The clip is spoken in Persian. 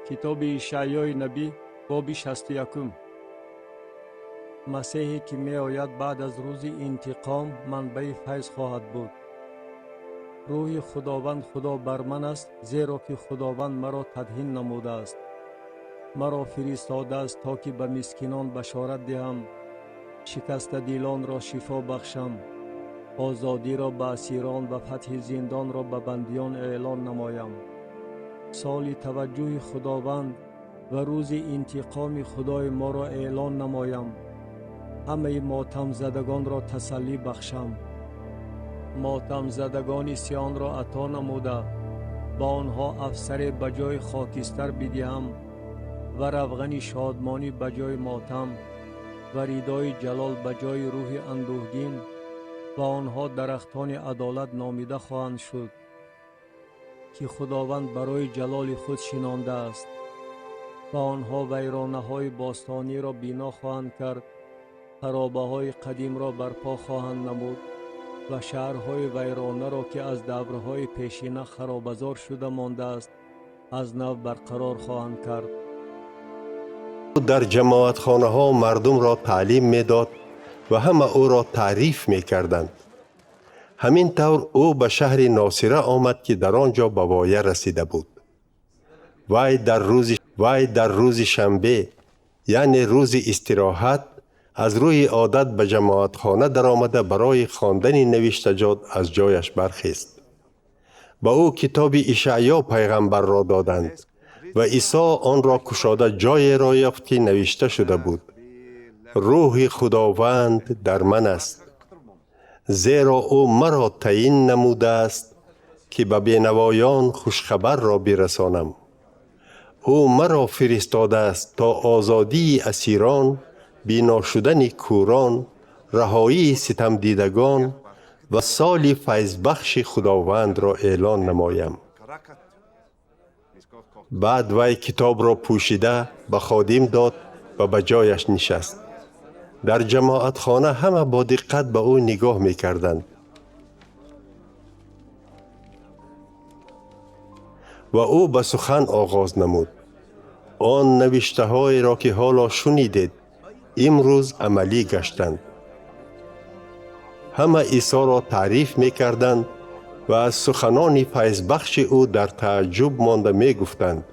کتاب اشعیای نبی باب 61. مسیحی که می آید بعد از روز انتقام منبع فیض خواهد بود. روح خداوند خدا بر من است، زیرا که خداوند مرا تدهین نموده است. مرا فرستاده است تا که به مسکینان بشارت دهم، شکسته دلان را شفا بخشم، آزادی را به اسیران و فتح زندان را به بندیان اعلان نمایم. سال توجه خداوند و روز انتقام خدای ما را اعلان نمایم. همه ماتم زدگان را تسلی بخشم. ماتم زدگان سیان را عطا نموده، با آنها افسر بجای خاکستر بدهم و روغن شادمانی بجای ماتم و ردای جلال بجای روح اندوهگین، و آنها درختان عدالت نامیده خواهند شد که خداوند برای جلال خود شنانده است. و آنها ویرانه های باستانی را بنا خواهند کرد، خرابه های قدیم را برپا خواهند نمود و شهرهای ویرانه را که از دورهای پیشینه خرابزار شده مانده است از نو برقرار خواهند کرد. در جماعت خانه ها مردم را تعلیم می داد و همه او را تعریف می کردند. همین طور او به شهر ناصره آمد که در آنجا به وایه رسیده بود. وی در روز شنبه، یعنی روز استراحت، از روی عادت به جماعت خانه در آمده برای خواندن نوشتجات از جایش برخیست. با او کتاب اشعیا پیغمبر را دادند و عیسی آن را گشاده جای را یافت که نوشته شده بود: روح خداوند در من است، زیرا او مرا تعیین نموده است که به بینوایان خوشخبر را برسانم. او مرا فرستاده است تا آزادی اسیران، بینا شدن کوران، رهایی ستم دیدگان و سال فیض بخش خداوند را اعلان نمایم. بعد وی کتاب را پوشیده به خادم داد و به جایش نشست. در جماعت خانه همه با دقت به او نگاه می کردند و او به سخن آغاز نمود. آن نوشته های را که حالا شنیدید امروز عملی گشتند. همه عیسی را تعریف می کردند و از سخنان فیض بخش او در تعجب مانده می گفتند: